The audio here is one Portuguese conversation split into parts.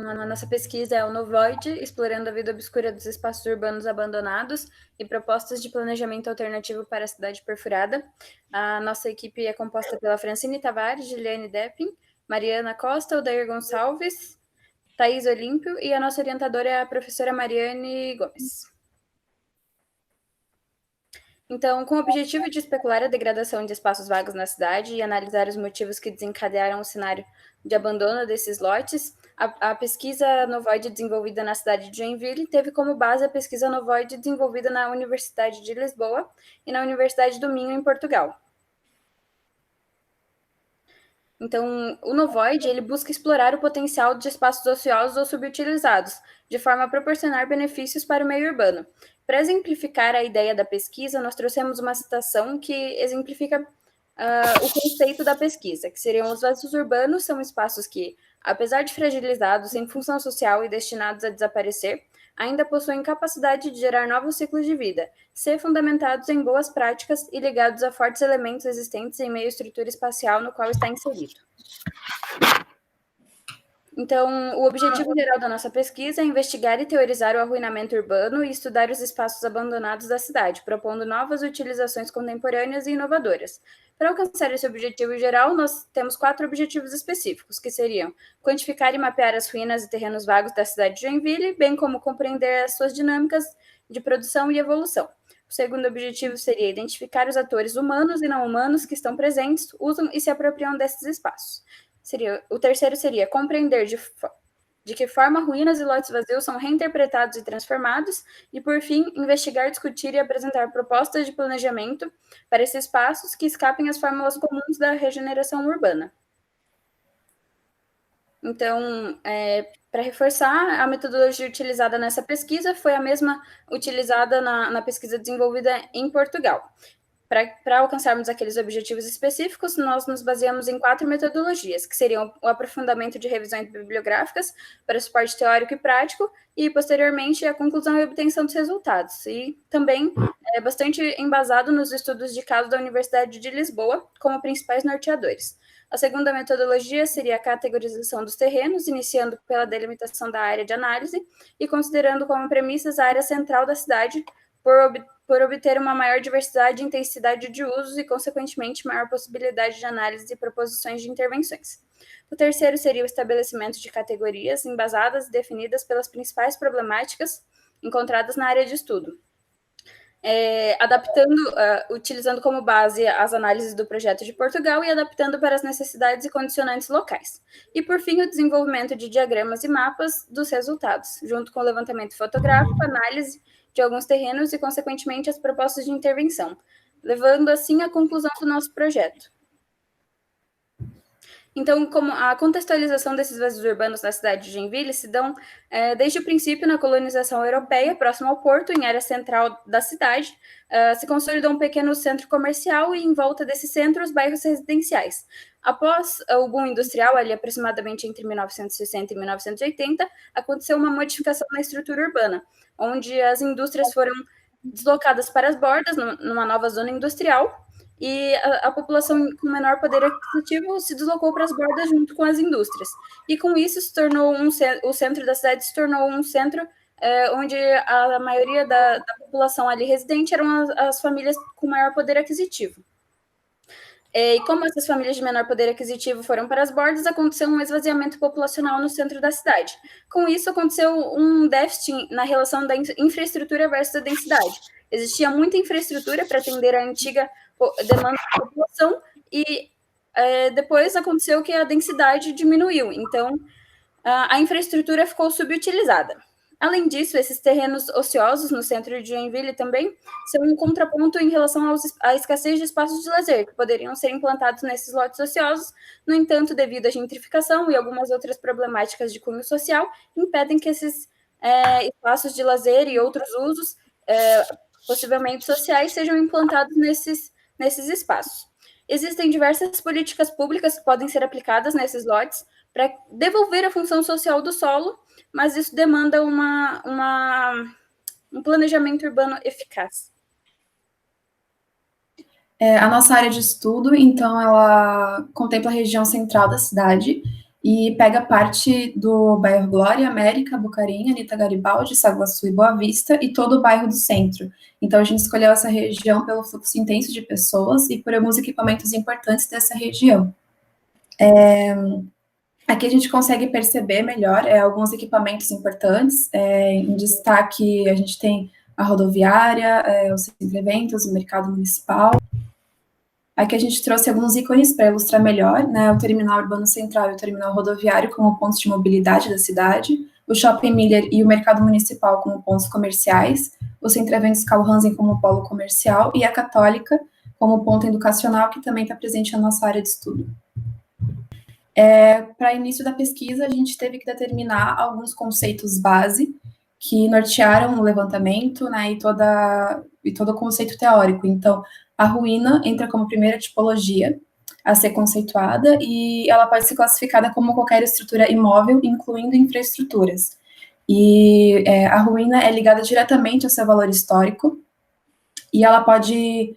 A nossa pesquisa é o Novoid, explorando a vida obscura dos espaços urbanos abandonados e propostas de planejamento alternativo para a cidade perfurada. A nossa equipe é composta pela Francine Tavares, Giliane Deppin, Mariana Costa, Odair Gonçalves, Thaís Olímpio e a nossa orientadora é a professora Mariane Gomes. Então, com o objetivo de especular a degradação de espaços vagos na cidade e analisar os motivos que desencadearam o cenário de abandono desses lotes, a pesquisa Novoid desenvolvida na cidade de Joinville teve como base a pesquisa Novoid desenvolvida na Universidade de Lisboa e na Universidade do Minho, em Portugal. Então, o Novoid, ele busca explorar o potencial de espaços ociosos ou subutilizados, de forma a proporcionar benefícios para o meio urbano. Para exemplificar a ideia da pesquisa, nós trouxemos uma citação que exemplifica o conceito da pesquisa, que seriam: os vazios urbanos são espaços que, apesar de fragilizados em função social e destinados a desaparecer, ainda possuem capacidade de gerar novos ciclos de vida, ser fundamentados em boas práticas e ligados a fortes elementos existentes em meio à estrutura espacial no qual está inserido. Então, o objetivo geral da nossa pesquisa é investigar e teorizar o arruinamento urbano e estudar os espaços abandonados da cidade, propondo novas utilizações contemporâneas e inovadoras. Para alcançar esse objetivo geral, nós temos 4 objetivos específicos, que seriam: quantificar e mapear as ruínas e terrenos vagos da cidade de Joinville, bem como compreender as suas dinâmicas de produção e evolução. O segundo objetivo seria identificar os atores humanos e não humanos que estão presentes, usam e se apropriam desses espaços. O terceiro seria compreender de que forma ruínas e lotes vazios são reinterpretados e transformados, e, por fim, investigar, discutir e apresentar propostas de planejamento para esses espaços que escapem às fórmulas comuns da regeneração urbana. Então, para reforçar, a metodologia utilizada nessa pesquisa foi a mesma utilizada na pesquisa desenvolvida em Portugal. Para alcançarmos aqueles objetivos específicos, nós nos baseamos em 4 metodologias, que seriam o aprofundamento de revisões bibliográficas para suporte teórico e prático, e, posteriormente, a conclusão e obtenção dos resultados. E também é bastante embasado nos estudos de caso da Universidade de Lisboa, como principais norteadores. A segunda metodologia seria a categorização dos terrenos, iniciando pela delimitação da área de análise e considerando como premissas a área central da cidade, por obter uma maior diversidade e intensidade de usos e, consequentemente, maior possibilidade de análise e proposições de intervenções. O terceiro seria o estabelecimento de categorias embasadas e definidas pelas principais problemáticas encontradas na área de estudo, utilizando como base as análises do projeto de Portugal e adaptando para as necessidades e condicionantes locais. E, por fim, o desenvolvimento de diagramas e mapas dos resultados, junto com o levantamento fotográfico, análise de alguns terrenos e, consequentemente, as propostas de intervenção, levando, assim, à conclusão do nosso projeto. Então, como a contextualização desses vazios urbanos na cidade de Joinville se dão desde o princípio na colonização europeia, próximo ao porto, em área central da cidade, se consolidou um pequeno centro comercial e, em volta desse centro, os bairros residenciais. Após o boom industrial, ali aproximadamente entre 1960 e 1980, aconteceu uma modificação na estrutura urbana, onde as indústrias foram deslocadas para as bordas, numa nova zona industrial, e a população com menor poder aquisitivo se deslocou para as bordas junto com as indústrias. E com isso se tornou o centro da cidade se tornou um centro onde a maioria da população ali residente eram as famílias com maior poder aquisitivo. E como essas famílias de menor poder aquisitivo foram para as bordas, aconteceu um esvaziamento populacional no centro da cidade. Com isso, aconteceu um déficit na relação da infraestrutura versus a densidade. Existia muita infraestrutura para atender a antiga demanda da população e depois aconteceu que a densidade diminuiu. Então, a infraestrutura ficou subutilizada. Além disso, esses terrenos ociosos no centro de Joinville também são um contraponto em relação à escassez de espaços de lazer, que poderiam ser implantados nesses lotes ociosos. No entanto, devido à gentrificação e algumas outras problemáticas de cunho social, impedem que esses espaços de lazer e outros usos, possivelmente sociais, sejam implantados nesses espaços. Existem diversas políticas públicas que podem ser aplicadas nesses lotes para devolver a função social do solo, mas isso demanda um planejamento urbano eficaz. A nossa área de estudo, então, ela contempla a região central da cidade e pega parte do bairro Glória, América, Bucarim, Anitta Garibaldi, Saguaçu e Boa Vista, e todo o bairro do centro. Então, a gente escolheu essa região pelo fluxo intenso de pessoas e por alguns equipamentos importantes dessa região. Aqui a gente consegue perceber melhor alguns equipamentos importantes. Em destaque, a gente tem a rodoviária, o centro de eventos, o mercado municipal. Aqui a gente trouxe alguns ícones para ilustrar melhor, né, o terminal urbano central e o terminal rodoviário como pontos de mobilidade da cidade, o Shopping Miller e o mercado municipal como pontos comerciais, o Centro Eventos Carl Hansen como polo comercial e a Católica como ponto educacional, que também está presente na nossa área de estudo. Para início da pesquisa, a gente teve que determinar alguns conceitos base que nortearam o levantamento, né, e todo o conceito teórico. Então, a ruína entra como primeira tipologia a ser conceituada e ela pode ser classificada como qualquer estrutura imóvel, incluindo infraestruturas. E a ruína é ligada diretamente ao seu valor histórico e ela pode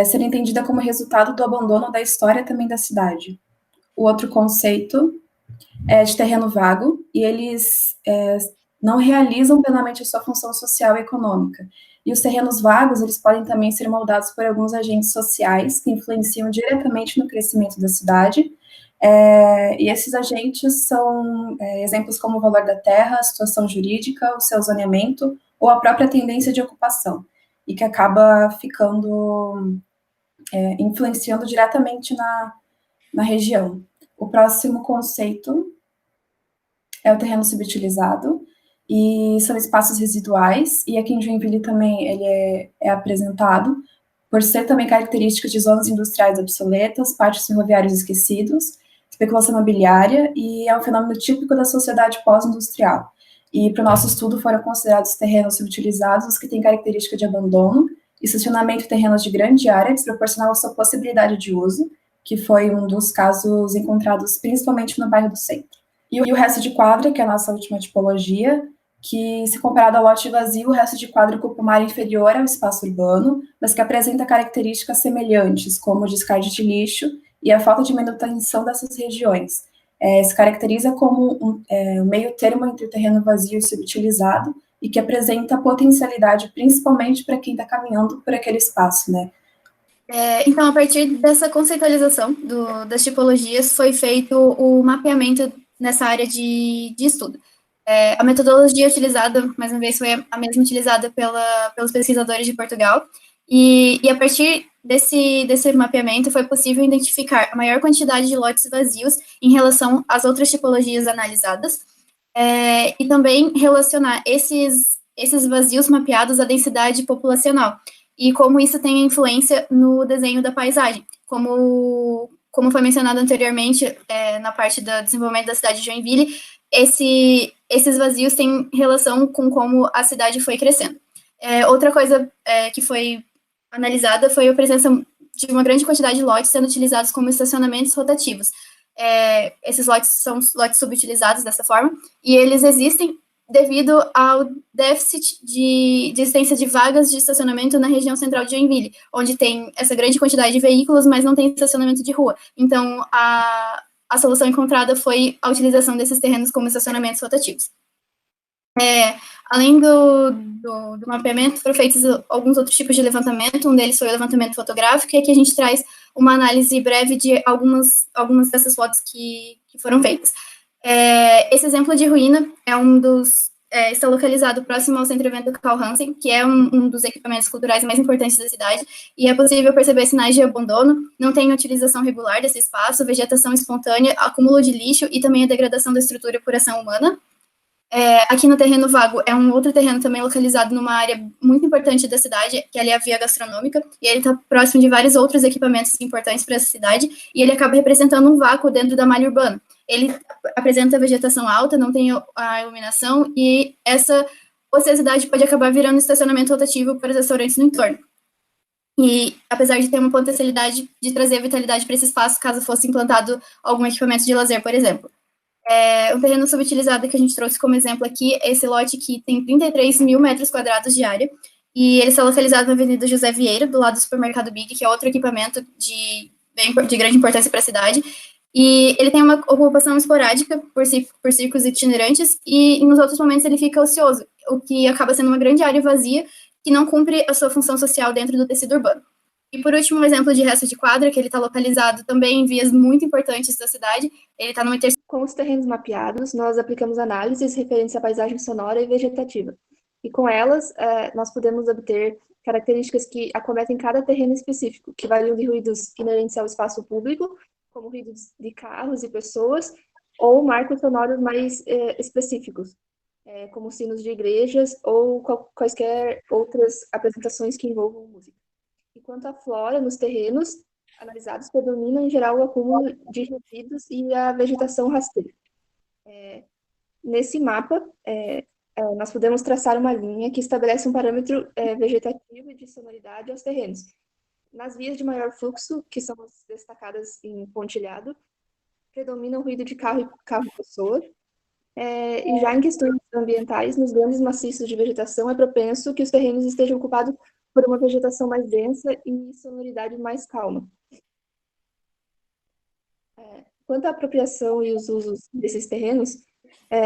ser entendida como resultado do abandono da história também da cidade. O outro conceito é de terreno vago, e eles não realizam plenamente a sua função social e econômica. E os terrenos vagos, eles podem também ser moldados por alguns agentes sociais que influenciam diretamente no crescimento da cidade, e esses agentes são exemplos como o valor da terra, a situação jurídica, o seu zoneamento, ou a própria tendência de ocupação, e que acaba influenciando diretamente na região. O próximo conceito é o terreno subutilizado, e são espaços residuais, e aqui em Joinville também ele é apresentado por ser também característica de zonas industriais obsoletas, pátios ferroviários esquecidos, especulação imobiliária, e é um fenômeno típico da sociedade pós-industrial. E para o nosso estudo foram considerados terrenos subutilizados os que têm característica de abandono, estacionamento em terrenos de grande área, desproporcional à sua possibilidade de uso, que foi um dos casos encontrados principalmente no bairro do centro. E o resto de quadra, que é a nossa última tipologia, que, se comparado ao lote vazio, o resto de quadra ocupa uma área inferior ao espaço urbano, mas que apresenta características semelhantes, como o descarte de lixo e a falta de manutenção dessas regiões. Se caracteriza como um meio termo entre o terreno vazio e subutilizado, e que apresenta potencialidade principalmente para quem está caminhando por aquele espaço, né? Então, a partir dessa conceitualização das tipologias, foi feito o mapeamento nessa área de estudo. A metodologia utilizada, mais uma vez, foi a mesma utilizada pelos pesquisadores de Portugal, e a partir desse mapeamento foi possível identificar a maior quantidade de lotes vazios em relação às outras tipologias analisadas, e também relacionar esses vazios mapeados à densidade populacional, e como isso tem influência no desenho da paisagem. Como foi mencionado anteriormente, na parte do desenvolvimento da cidade de Joinville, esses vazios têm relação com como a cidade foi crescendo. Outra coisa que foi analisada foi a presença de uma grande quantidade de lotes sendo utilizados como estacionamentos rotativos. Esses lotes são lotes subutilizados dessa forma, e eles existem devido ao déficit de existência de vagas de estacionamento na região central de Joinville, onde tem essa grande quantidade de veículos, mas não tem estacionamento de rua. Então, a solução encontrada foi a utilização desses terrenos como estacionamentos rotativos. Além do mapeamento, foram feitos alguns outros tipos de levantamento, um deles foi o levantamento fotográfico, e aqui a gente traz uma análise breve de algumas dessas fotos que foram feitas. Esse exemplo de ruína está localizado próximo ao Centro Evento Carl Hansen, que é um dos equipamentos culturais mais importantes da cidade, e é possível perceber sinais de abandono, não tem utilização regular desse espaço, vegetação espontânea, acúmulo de lixo e também a degradação da estrutura por ação humana. Aqui no terreno vago é um outro terreno também localizado numa área muito importante da cidade, que ali é a via gastronômica, e ele está próximo de vários outros equipamentos importantes para essa cidade, e ele acaba representando um vácuo dentro da malha urbana. Ele apresenta vegetação alta, não tem a iluminação, e essa ociosidade pode acabar virando estacionamento rotativo para os restaurantes no entorno. E, apesar de ter uma potencialidade de trazer vitalidade para esse espaço, caso fosse implantado algum equipamento de lazer, por exemplo. Um terreno subutilizado que a gente trouxe como exemplo aqui é esse lote que tem 33 mil metros quadrados de área, e ele está localizado na Avenida José Vieira, do lado do supermercado Big, que é outro equipamento de grande importância para a cidade, E ele tem uma ocupação esporádica por círculos itinerantes, e nos outros momentos ele fica ocioso, o que acaba sendo uma grande área vazia que não cumpre a sua função social dentro do tecido urbano. E por último, um exemplo de resto de quadra, que ele está localizado também em vias muito importantes da cidade. Ele está numa interseção. Com os terrenos mapeados, nós aplicamos análises referentes à paisagem sonora e vegetativa. E com elas, nós podemos obter características que acometem cada terreno específico, que variam de ruídos inerentes ao espaço público, como ruídos de carros e pessoas, ou marcos sonoros mais específicos, como sinos de igrejas ou quaisquer outras apresentações que envolvam música. Enquanto a flora nos terrenos analisados predomina, em geral, o acúmulo de resíduos e a vegetação rasteira. Nesse mapa, nós podemos traçar uma linha que estabelece um parâmetro vegetativo e de sonoridade aos terrenos. Nas vias de maior fluxo, que são as destacadas em pontilhado, predomina o ruído de carro e pessoa. E já em questões ambientais, nos grandes maciços de vegetação, é propenso que os terrenos estejam ocupados por uma vegetação mais densa e sonoridade mais calma. Quanto à apropriação e os usos desses terrenos,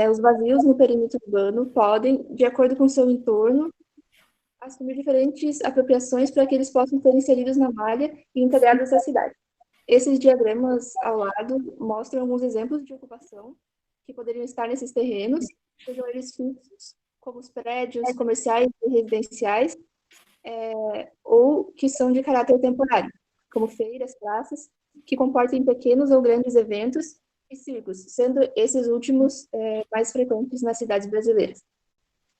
os vazios no perímetro urbano podem, de acordo com seu entorno, assumir diferentes apropriações para que eles possam ser inseridos na malha e integrados à cidade. Esses diagramas ao lado mostram alguns exemplos de ocupação que poderiam estar nesses terrenos, sejam eles fixos, como os prédios comerciais e residenciais, ou que são de caráter temporário, como feiras, praças, que comportem pequenos ou grandes eventos e circos, sendo esses últimos mais frequentes nas cidades brasileiras.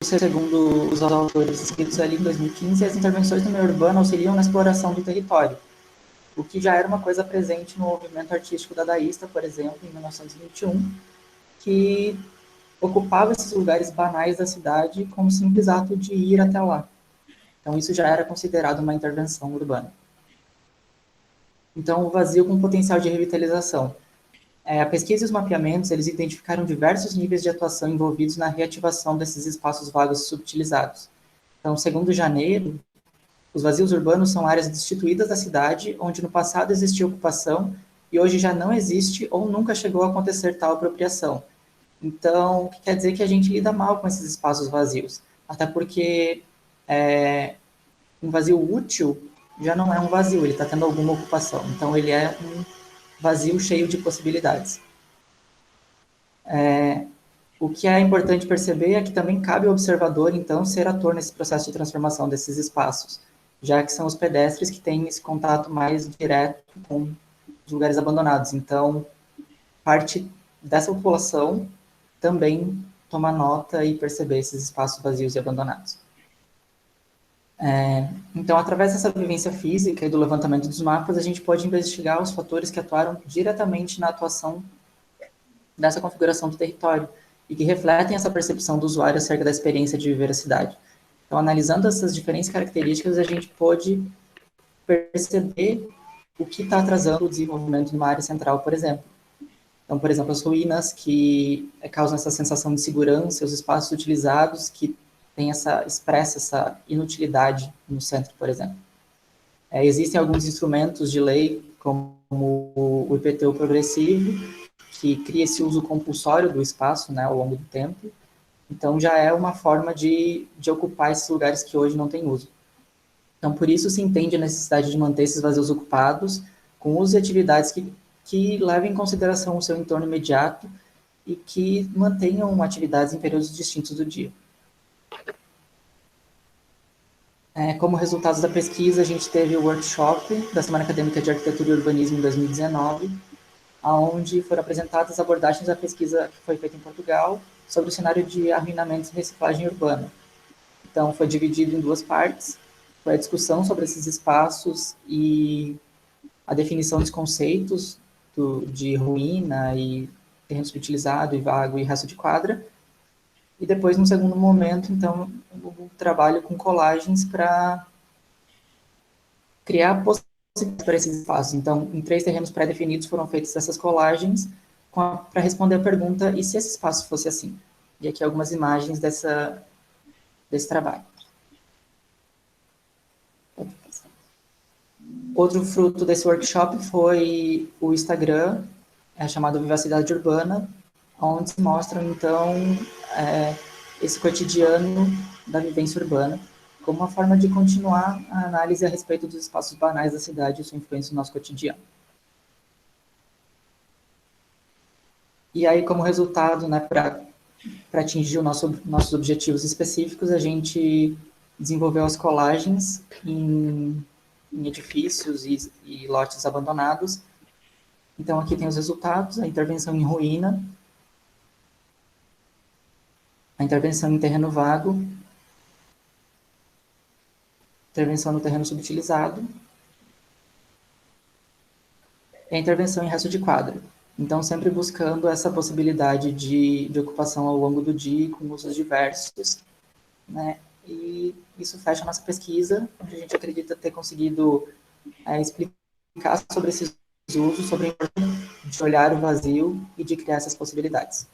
Segundo os autores escritos ali em 2015, as intervenções no meio urbano auxiliam na exploração do território, o que já era uma coisa presente no movimento artístico dadaísta, por exemplo, em 1921, que ocupava esses lugares banais da cidade como simples ato de ir até lá. Então, isso já era considerado uma intervenção urbana. Então, o vazio com potencial de revitalização. A pesquisa e os mapeamentos, eles identificaram diversos níveis de atuação envolvidos na reativação desses espaços vagos subutilizados. Então, segundo Janeiro, os vazios urbanos são áreas destituídas da cidade, onde no passado existia ocupação e hoje já não existe ou nunca chegou a acontecer tal apropriação. Então, o que quer dizer que a gente lida mal com esses espaços vazios. Até porque um vazio útil já não é um vazio, ele está tendo alguma ocupação. Então, ele é um vazio cheio de possibilidades. O que é importante perceber é que também cabe ao observador, então, ser ator nesse processo de transformação desses espaços, já que são os pedestres que têm esse contato mais direto com os lugares abandonados. Então, parte dessa população também tomar nota e perceber esses espaços vazios e abandonados. Então, através dessa vivência física e do levantamento dos mapas, a gente pode investigar os fatores que atuaram diretamente na atuação dessa configuração do território e que refletem essa percepção do usuário acerca da experiência de viver a cidade. Então, analisando essas diferentes características, a gente pode perceber o que está atrasando o desenvolvimento de uma área central, por exemplo. Então, por exemplo, as ruínas que causam essa sensação de segurança, os espaços utilizados que expressa essa inutilidade no centro, por exemplo. Existem alguns instrumentos de lei, como o IPTU progressivo, que cria esse uso compulsório do espaço, né, ao longo do tempo. Então, já é uma forma de ocupar esses lugares que hoje não têm uso. Então, por isso se entende a necessidade de manter esses vazios ocupados, com uso e atividades que levem em consideração o seu entorno imediato e que mantenham atividades em períodos distintos do dia. Como resultados da pesquisa, a gente teve o workshop da Semana Acadêmica de Arquitetura e Urbanismo em 2019, onde foram apresentadas abordagens da pesquisa que foi feita em Portugal sobre o cenário de arruinamento e reciclagem urbana. Então, foi dividido em duas partes, foi a discussão sobre esses espaços e a definição dos conceitos de ruína e terreno subutilizado e vago e resto de quadra. E depois, no segundo momento, então, o trabalho com colagens para criar possibilidades para esses espaços. Então, em 3 terrenos pré-definidos foram feitas essas colagens para responder a pergunta, e se esse espaço fosse assim? E aqui algumas imagens desse trabalho. Outro fruto desse workshop foi o Instagram, é chamado Vivacidade Urbana, onde se mostram, então, esse cotidiano da vivência urbana, como uma forma de continuar a análise a respeito dos espaços banais da cidade e sua influência no nosso cotidiano. E aí, como resultado, né, para atingir nossos objetivos específicos, a gente desenvolveu as colagens em edifícios e lotes abandonados. Então, aqui tem os resultados: a intervenção em ruína, a intervenção em terreno vago, intervenção no terreno subutilizado e a intervenção em resto de quadra. Então, sempre buscando essa possibilidade de ocupação ao longo do dia, com usos diversos, né? E isso fecha a nossa pesquisa, onde a gente acredita ter conseguido explicar sobre esses usos, sobre a importância de olhar o vazio e de criar essas possibilidades.